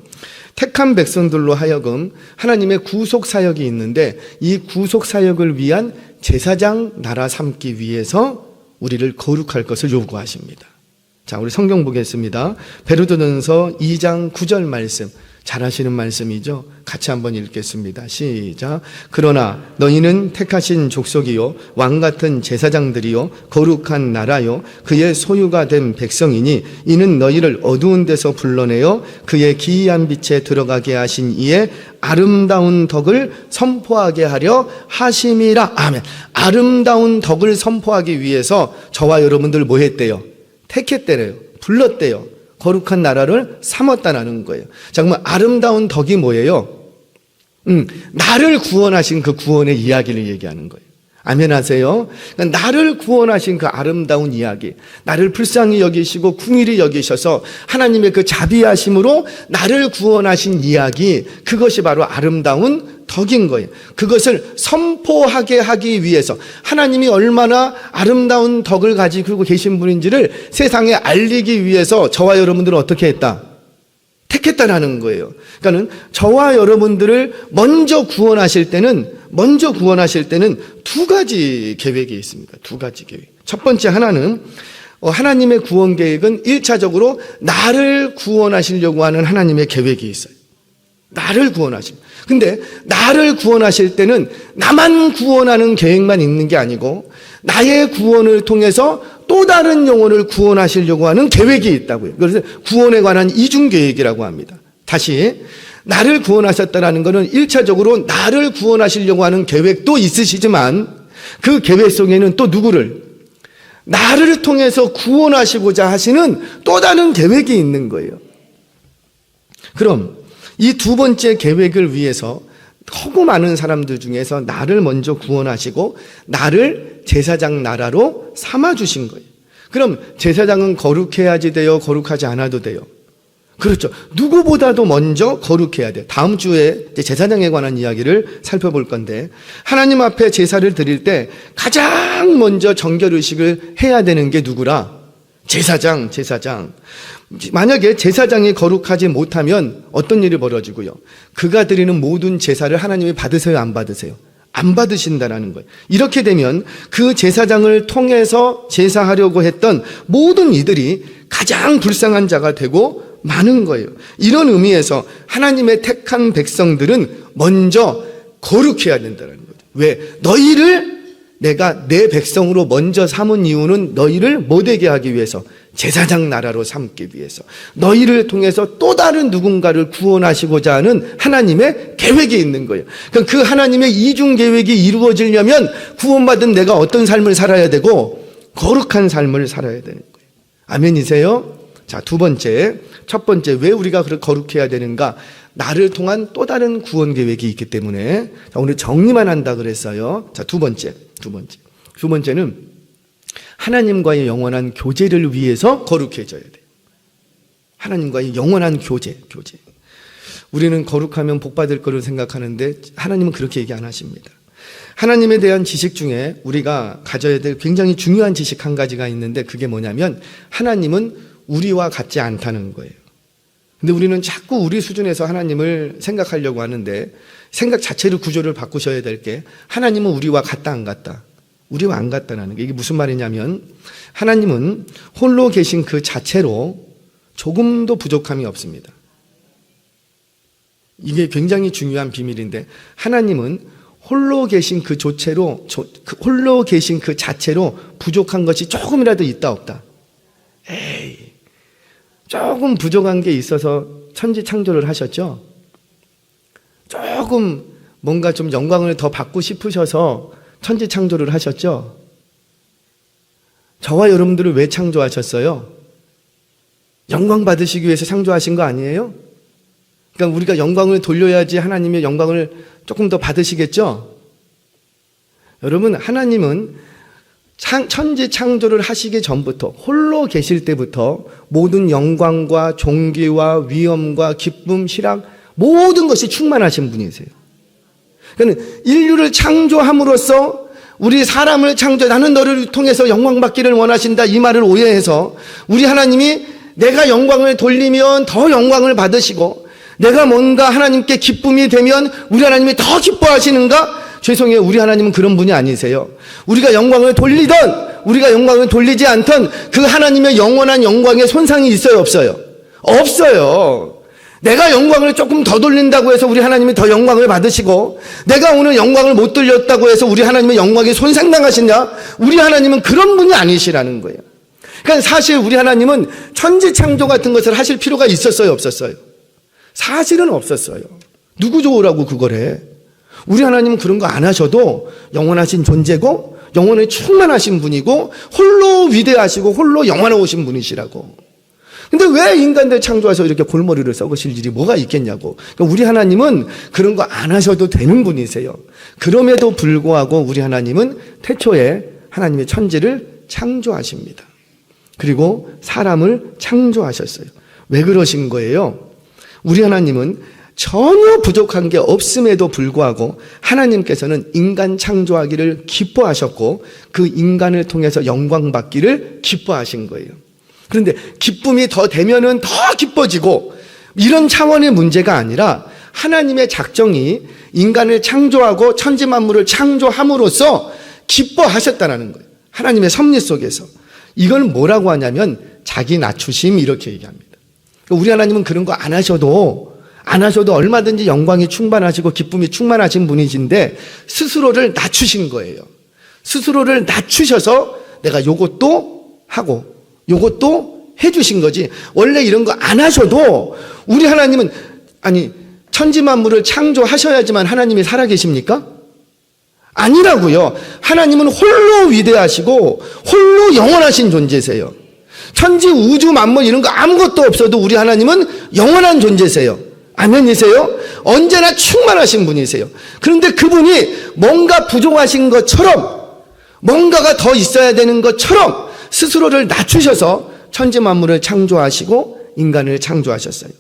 택한 백성들로 하여금 하나님의 구속 사역이 있는데 이 구속 사역을 위한 제사장 나라 삼기 위해서 우리를 거룩할 것을 요구하십니다. 자, 우리 성경 보겠습니다. 베드로전서 2장 9절 말씀, 잘 아시는 말씀이죠. 같이 한번 읽겠습니다. 시작. 그러나 너희는 택하신 족속이요 왕같은 제사장들이요 거룩한 나라요 그의 소유가 된 백성이니 이는 너희를 어두운 데서 불러내어 그의 기이한 빛에 들어가게 하신 이의 아름다운 덕을 선포하게 하려 하심이라. 아멘. 아름다운 덕을 선포하기 위해서 저와 여러분들 뭐 했대요? 택했대요. 불렀대요. 거룩한 나라를 삼았다는 거예요. 자, 그러면 아름다운 덕이 뭐예요? 나를 구원하신 그 구원의 이야기를 얘기하는 거예요. 아멘 하세요? 그러니까 나를 구원하신 그 아름다운 이야기, 나를 불쌍히 여기시고 궁일이 여기셔서 하나님의 그 자비하심으로 나를 구원하신 이야기, 그것이 바로 아름다운 덕인 거예요. 그것을 선포하게 하기 위해서 하나님이 얼마나 아름다운 덕을 가지고 계신 분인지를 세상에 알리기 위해서 저와 여러분들은 어떻게 했다? 택했다라는 거예요. 그러니까는 저와 여러분들을 먼저 구원하실 때는 2가지 계획이 있습니다. 2가지 계획. 첫 번째 하나는 하나님의 구원 계획은 1차적으로 나를 구원하시려고 하는 하나님의 계획이 있어요. 나를 구원하십니다. 근데 나를 구원하실 때는 나만 구원하는 계획만 있는 게 아니고 나의 구원을 통해서 또 다른 영혼을 구원하시려고 하는 계획이 있다고요. 그래서 구원에 관한 이중 계획이라고 합니다. 다시 나를 구원하셨다라는 것은 1차적으로 나를 구원하시려고 하는 계획도 있으시지만 그 계획 속에는 또 누구를? 나를 통해서 구원하시고자 하시는 또 다른 계획이 있는 거예요. 그럼 이 두 번째 계획을 위해서 허구 많은 사람들 중에서 나를 먼저 구원하시고 나를 제사장 나라로 삼아주신 거예요. 그럼 제사장은 거룩해야지 돼요? 거룩하지 않아도 돼요? 그렇죠. 누구보다도 먼저 거룩해야 돼요. 다음 주에 제사장에 관한 이야기를 살펴볼 건데 하나님 앞에 제사를 드릴 때 가장 먼저 정결의식을 해야 되는 게 누구라? 제사장. 만약에 제사장이 거룩하지 못하면 어떤 일이 벌어지고요? 그가 드리는 모든 제사를 하나님이 받으세요? 안 받으세요? 안 받으신다라는 거예요. 이렇게 되면 그 제사장을 통해서 제사하려고 했던 모든 이들이 가장 불쌍한 자가 되고 많은 거예요. 이런 의미에서 하나님의 택한 백성들은 먼저 거룩해야 된다는 거죠. 왜? 너희를 내가 내 백성으로 먼저 삼은 이유는 너희를 못되게 하기 위해서, 제사장 나라로 삼기 위해서, 너희를 통해서 또 다른 누군가를 구원하시고자 하는 하나님의 계획이 있는 거예요. 그러니까 그 하나님의 이중 계획이 이루어지려면 구원받은 내가 어떤 삶을 살아야 되고 거룩한 삶을 살아야 되는 거예요. 아멘이세요? 자, 두 번째, 첫 번째, 왜 우리가 거룩해야 되는가? 나를 통한 또 다른 구원 계획이 있기 때문에. 자, 오늘 정리만 한다 그랬어요. 자, 두 번째는 하나님과의 영원한 교제를 위해서 거룩해져야 돼요. 하나님과의 영원한 교제. 우리는 거룩하면 복 받을 거를 생각하는데 하나님은 그렇게 얘기 안 하십니다. 하나님에 대한 지식 중에 우리가 가져야 될 굉장히 중요한 지식 한 가지가 있는데 그게 뭐냐면 하나님은 우리와 같지 않다는 거예요. 근데 우리는 자꾸 우리 수준에서 하나님을 생각하려고 하는데 생각 자체를 구조를 바꾸셔야 될 게 하나님은 우리와 같다 안 같다? 우리와 안 같다는 게 이게 무슨 말이냐면 하나님은 홀로 계신 그 자체로 조금도 부족함이 없습니다. 이게 굉장히 중요한 비밀인데 하나님은 홀로 계신 그 홀로 계신 그 자체로 부족한 것이 조금이라도 있다 없다? 에이, 조금 부족한 게 있어서 천지 창조를 하셨죠? 조금 뭔가 좀 영광을 더 받고 싶으셔서 천지 창조를 하셨죠? 저와 여러분들을 왜 창조하셨어요? 영광 받으시기 위해서 창조하신 거 아니에요? 그러니까 우리가 영광을 돌려야지 하나님의 영광을 조금 더 받으시겠죠? 여러분, 하나님은 천지 창조를 하시기 전부터 홀로 계실 때부터 모든 영광과 존귀와 위엄과 기쁨, 희락 모든 것이 충만하신 분이세요. 그러니까 인류를 창조함으로써 우리 사람을 나는 너를 통해서 영광 받기를 원하신다 이 말을 오해해서 우리 하나님이 내가 영광을 돌리면 더 영광을 받으시고 내가 뭔가 하나님께 기쁨이 되면 우리 하나님이 더 기뻐하시는가? 죄송해요. 우리 하나님은 그런 분이 아니세요. 우리가 영광을 돌리든 우리가 영광을 돌리지 않든 그 하나님의 영원한 영광에 손상이 있어요? 없어요? 없어요. 내가 영광을 조금 더 돌린다고 해서 우리 하나님이 더 영광을 받으시고 내가 오늘 영광을 못 돌렸다고 해서 우리 하나님의 영광이 손상당하시냐? 우리 하나님은 그런 분이 아니시라는 거예요. 그러니까 사실 우리 하나님은 천지 창조 같은 것을 하실 필요가 있었어요? 없었어요? 사실은 없었어요. 누구 좋으라고 그걸 해? 우리 하나님은 그런 거 안 하셔도 영원하신 존재고 영원에 충만하신 분이고 홀로 위대하시고 홀로 영원하신 분이시라고. 근데 왜 인간들 창조해서 이렇게 골머리를 썩으실 일이 뭐가 있겠냐고. 그러니까 우리 하나님은 그런 거 안 하셔도 되는 분이세요. 그럼에도 불구하고 우리 하나님은 태초에 하나님의 천지를 창조하십니다. 그리고 사람을 창조하셨어요. 왜 그러신 거예요? 우리 하나님은 전혀 부족한 게 없음에도 불구하고 하나님께서는 인간 창조하기를 기뻐하셨고 그 인간을 통해서 영광 받기를 기뻐하신 거예요. 그런데 기쁨이 더 되면은 더 기뻐지고 이런 차원의 문제가 아니라 하나님의 작정이 인간을 창조하고 천지 만물을 창조함으로써 기뻐하셨다는 거예요. 하나님의 섭리 속에서. 이걸 뭐라고 하냐면 자기 낮추심 이렇게 얘기합니다. 우리 하나님은 그런 거 안 하셔도 얼마든지 영광이 충만하시고 기쁨이 충만하신 분이신데 스스로를 낮추신 거예요. 스스로를 낮추셔서 내가 요것도 하고 요것도 해주신 거지. 원래 이런 거 안 하셔도 우리 하나님은 천지 만물을 창조하셔야지만 하나님이 살아계십니까? 아니라고요. 하나님은 홀로 위대하시고 홀로 영원하신 존재세요. 천지 우주 만물 이런 거 아무것도 없어도 우리 하나님은 영원한 존재세요. 아멘이세요? 언제나 충만하신 분이세요. 그런데 그분이 뭔가 부족하신 것처럼 뭔가가 더 있어야 되는 것처럼 스스로를 낮추셔서 천지 만물을 창조하시고 인간을 창조하셨어요.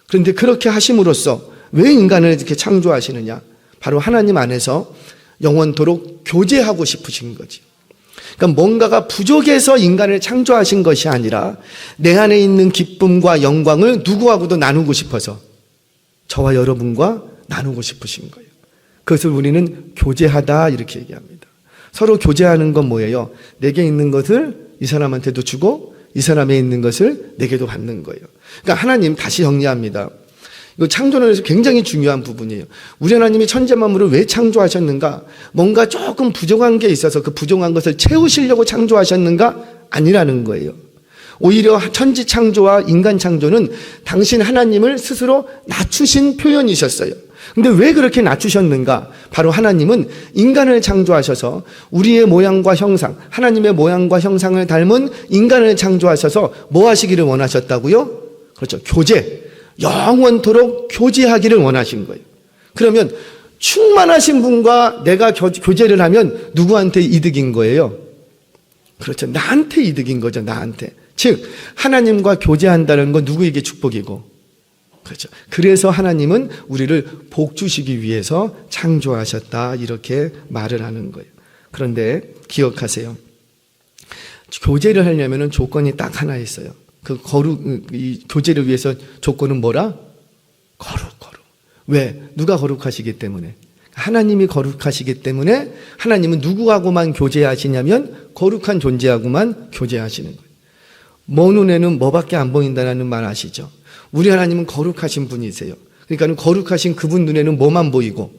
그런데 그렇게 하심으로써 왜 인간을 이렇게 창조하시느냐? 바로 하나님 안에서 영원토록 교제하고 싶으신 거지. 그러니까 뭔가가 부족해서 인간을 창조하신 것이 아니라 내 안에 있는 기쁨과 영광을 누구하고도 나누고 싶어서 저와 여러분과 나누고 싶으신 거예요. 그것을 우리는 교제하다 이렇게 얘기합니다. 서로 교제하는 건 뭐예요? 내게 있는 것을 이 사람한테도 주고 이 사람에 있는 것을 내게도 받는 거예요. 그러니까 하나님 다시 정리합니다. 이거 창조론에서 굉장히 중요한 부분이에요. 우리 하나님이 천지 만물을 왜 창조하셨는가? 뭔가 조금 부족한 게 있어서 그 부족한 것을 채우시려고 창조하셨는가? 아니라는 거예요. 오히려 천지 창조와 인간 창조는 당신 하나님을 스스로 낮추신 표현이셨어요. 근데 왜 그렇게 낮추셨는가? 바로 하나님은 인간을 창조하셔서 우리의 모양과 형상, 하나님의 모양과 형상을 닮은 인간을 창조하셔서 뭐 하시기를 원하셨다고요? 그렇죠. 교제. 영원토록 교제하기를 원하신 거예요. 그러면 충만하신 분과 내가 교제를 하면 누구한테 이득인 거예요? 그렇죠. 나한테 이득인 거죠. 나한테. 즉 하나님과 교제한다는 건 누구에게 축복이고, 그렇죠. 그래서 하나님은 우리를 복 주시기 위해서 창조하셨다 이렇게 말을 하는 거예요. 그런데 기억하세요. 교제를 하려면 조건이 딱 하나 있어요. 이 교제를 위해서 조건은 뭐라? 거룩. 왜? 누가 거룩하시기 때문에? 하나님이 거룩하시기 때문에 하나님은 누구하고만 교제하시냐면 거룩한 존재하고만 교제하시는 거예요. 뭐 눈에는 뭐밖에 안 보인다는 말 아시죠? 우리 하나님은 거룩하신 분이세요. 그러니까 거룩하신 그분 눈에는 뭐만 보이고?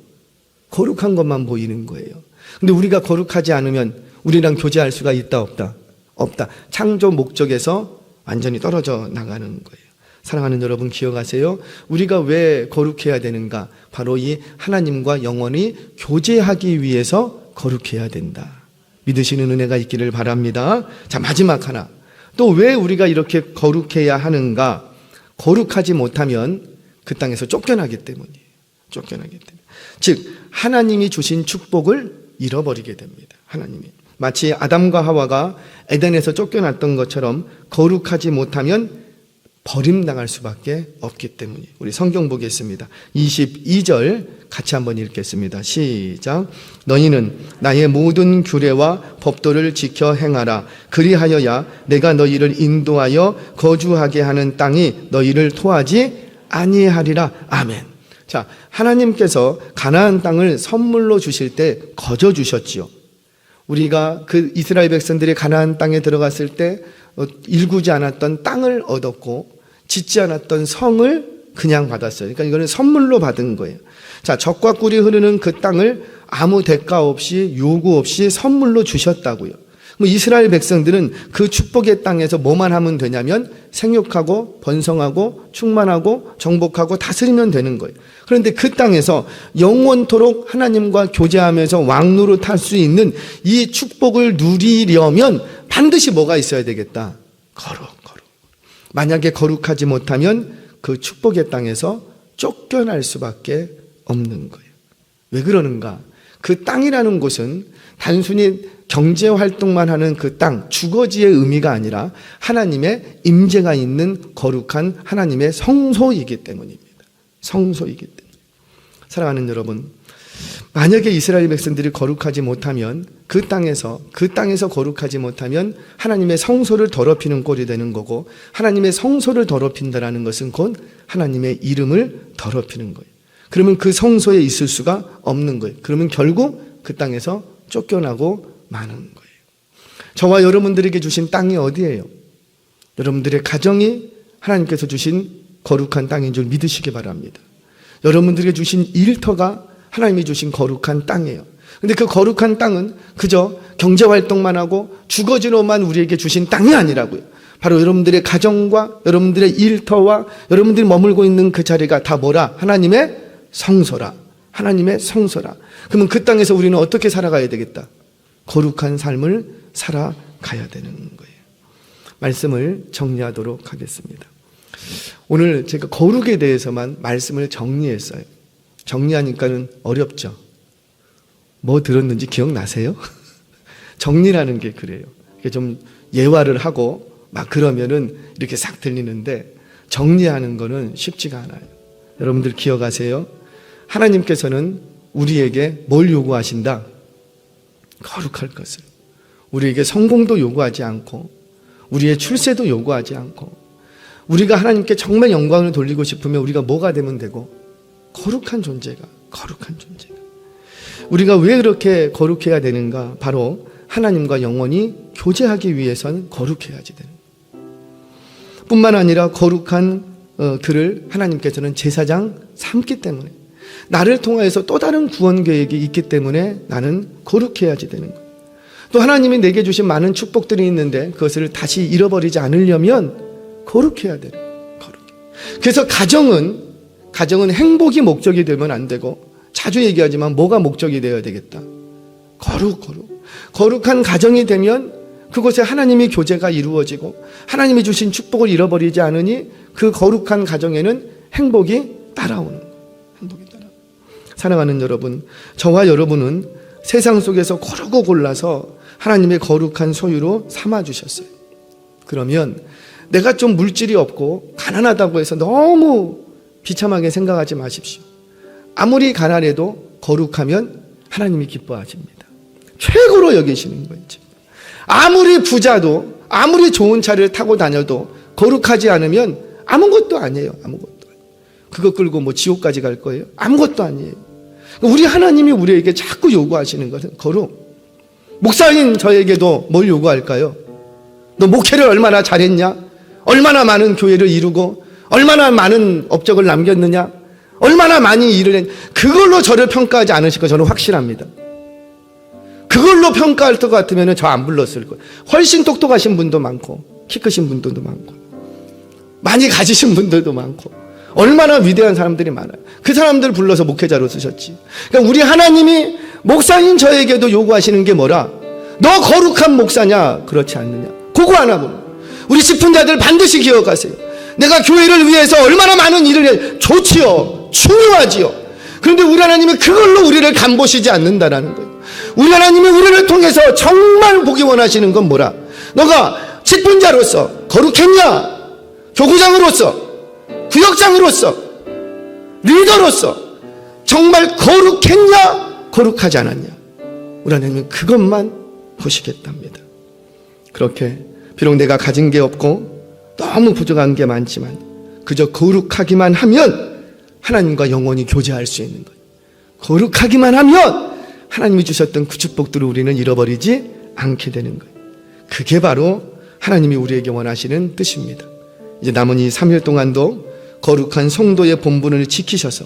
거룩한 것만 보이는 거예요. 근데 우리가 거룩하지 않으면 우리랑 교제할 수가 있다 없다? 없다. 창조 목적에서 완전히 떨어져 나가는 거예요. 사랑하는 여러분 기억하세요. 우리가 왜 거룩해야 되는가? 바로 이 하나님과 영원히 교제하기 위해서 거룩해야 된다. 믿으시는 은혜가 있기를 바랍니다. 자, 마지막 하나. 또 왜 우리가 이렇게 거룩해야 하는가? 거룩하지 못하면 그 땅에서 쫓겨나기 때문이에요. 즉 하나님이 주신 축복을 잃어버리게 됩니다. 하나님이. 마치 아담과 하와가 에덴에서 쫓겨났던 것처럼 거룩하지 못하면 버림당할 수밖에 없기 때문이에요. 우리 성경 보겠습니다. 22절 같이 한번 읽겠습니다. 시작. 너희는 나의 모든 규례와 법도를 지켜 행하라. 그리하여야 내가 너희를 인도하여 거주하게 하는 땅이 너희를 토하지 아니하리라. 아멘. 자, 하나님께서 가나안 땅을 선물로 주실 때 거저 주셨지요. 우리가 그 이스라엘 백성들이 가나안 땅에 들어갔을 때 일구지 않았던 땅을 얻었고 짓지 않았던 성을 그냥 받았어요. 그러니까 이거는 선물로 받은 거예요. 자, 젖과 꿀이 흐르는 그 땅을 아무 대가 없이 요구 없이 선물로 주셨다고요. 이스라엘 백성들은 그 축복의 땅에서 뭐만 하면 되냐면 생육하고 번성하고 충만하고 정복하고 다스리면 되는 거예요. 그런데 그 땅에서 영원토록 하나님과 교제하면서 왕노릇 할 수 있는 이 축복을 누리려면 반드시 뭐가 있어야 되겠다? 거룩. 만약에 거룩하지 못하면 그 축복의 땅에서 쫓겨날 수밖에 없는 거예요. 왜 그러는가? 그 땅이라는 곳은 단순히 경제 활동만 하는 그 땅, 주거지의 의미가 아니라 하나님의 임재가 있는 거룩한 하나님의 성소이기 때문입니다. 성소이기 때문에. 사랑하는 여러분, 만약에 이스라엘 백성들이 거룩하지 못하면 그 땅에서 거룩하지 못하면 하나님의 성소를 더럽히는 꼴이 되는 거고, 하나님의 성소를 더럽힌다라는 것은 곧 하나님의 이름을 더럽히는 거예요. 그러면 그 성소에 있을 수가 없는 거예요. 그러면 결국 그 땅에서 쫓겨나고 마는 거예요. 저와 여러분들에게 주신 땅이 어디예요? 여러분들의 가정이 하나님께서 주신 거룩한 땅인 줄 믿으시기 바랍니다. 여러분들에게 주신 일터가 하나님이 주신 거룩한 땅이에요. 근데 그 거룩한 땅은 그저 경제활동만 하고 주거지로만 우리에게 주신 땅이 아니라고요. 바로 여러분들의 가정과 여러분들의 일터와 여러분들이 머물고 있는 그 자리가 다 뭐라? 하나님의 성소라. 하나님의 성소라. 그러면 그 땅에서 우리는 어떻게 살아가야 되겠다? 거룩한 삶을 살아가야 되는 거예요. 말씀을 정리하도록 하겠습니다. 오늘 제가 거룩에 대해서만 말씀을 정리했어요. 정리하니까는 어렵죠. 뭐 들었는지 기억나세요? 정리라는 게 그래요. 좀 예화를 하고 막 그러면은 이렇게 싹 들리는데 정리하는 거는 쉽지가 않아요. 여러분들 기억하세요? 하나님께서는 우리에게 뭘 요구하신다? 거룩할 것을. 우리에게 성공도 요구하지 않고 우리의 출세도 요구하지 않고 우리가 하나님께 정말 영광을 돌리고 싶으면 우리가 뭐가 되면 되고 거룩한 존재가 우리가 왜 그렇게 거룩해야 되는가? 바로 하나님과 영원히 교제하기 위해선 거룩해야지 되는 거예요. 뿐만 아니라 거룩한 그를 하나님께서는 제사장 삼기 때문에 나를 통하여서 또 다른 구원 계획이 있기 때문에 나는 거룩해야지 되는 거예요. 또 하나님이 내게 주신 많은 축복들이 있는데 그것을 다시 잃어버리지 않으려면 거룩해야 돼요. 그래서 가정은 행복이 목적이 되면 안 되고 자주 얘기하지만 뭐가 목적이 되어야 되겠다? 거룩한 가정이 되면 그곳에 하나님의 교제가 이루어지고 하나님이 주신 축복을 잃어버리지 않으니 그 거룩한 가정에는 행복이 따라오는 거예요. 사랑하는 여러분, 저와 여러분은 세상 속에서 고르고 골라서 하나님의 거룩한 소유로 삼아주셨어요. 그러면 내가 좀 물질이 없고 가난하다고 해서 너무 비참하게 생각하지 마십시오. 아무리 가난해도 거룩하면 하나님이 기뻐하십니다. 최고로 여기시는 거예요. 아무리 부자도 아무리 좋은 차를 타고 다녀도 거룩하지 않으면 아무것도 아니에요. 그거 끌고 뭐 지옥까지 갈 거예요? 아무것도 아니에요. 우리 하나님이 우리에게 자꾸 요구하시는 것은 거룩. 목사인 저에게도 뭘 요구할까요? 너 목회를 얼마나 잘했냐? 얼마나 많은 교회를 이루고 얼마나 많은 업적을 남겼느냐? 얼마나 많이 일을 했냐? 그걸로 저를 평가하지 않으실 거 저는 확실합니다. 그걸로 평가할 것 같으면 저 안 불렀을 거예요. 훨씬 똑똑하신 분도 많고 키 크신 분들도 많고 많이 가지신 분들도 많고 얼마나 위대한 사람들이 많아요. 그 사람들 불러서 목회자로 쓰셨지. 그러니까 우리 하나님이 목사인 저에게도 요구하시는 게 뭐라? 너 거룩한 목사냐? 그렇지 않느냐? 그거 하나고 우리 집훈자들 반드시 기억하세요. 내가 교회를 위해서 얼마나 많은 일을 해. 좋지요. 중요하지요. 그런데 우리 하나님이 그걸로 우리를 간보시지 않는다라는 거예요. 우리 하나님이 우리를 통해서 정말 보기 원하시는 건 뭐라? 너가 집훈자로서 거룩했냐? 교구장으로서 구역장으로서 리더로서 정말 거룩했냐? 거룩하지 않았냐? 우리 하나님은 그것만 보시겠답니다. 그렇게 비록 내가 가진 게 없고 너무 부족한 게 많지만 그저 거룩하기만 하면 하나님과 영원히 교제할 수 있는 거예요. 거룩하기만 하면 하나님이 주셨던 그 축복들을 우리는 잃어버리지 않게 되는 거예요. 그게 바로 하나님이 우리에게 원하시는 뜻입니다. 이제 남은 이 3일 동안도 거룩한 성도의 본분을 지키셔서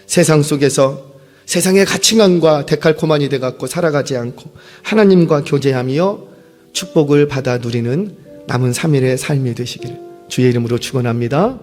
세상 속에서 세상의 가치관과 데칼코마니 돼갖고 살아가지 않고 하나님과 교제하며 축복을 받아 누리는 남은 3일의 삶이 되시기를 주의 이름으로 축원합니다.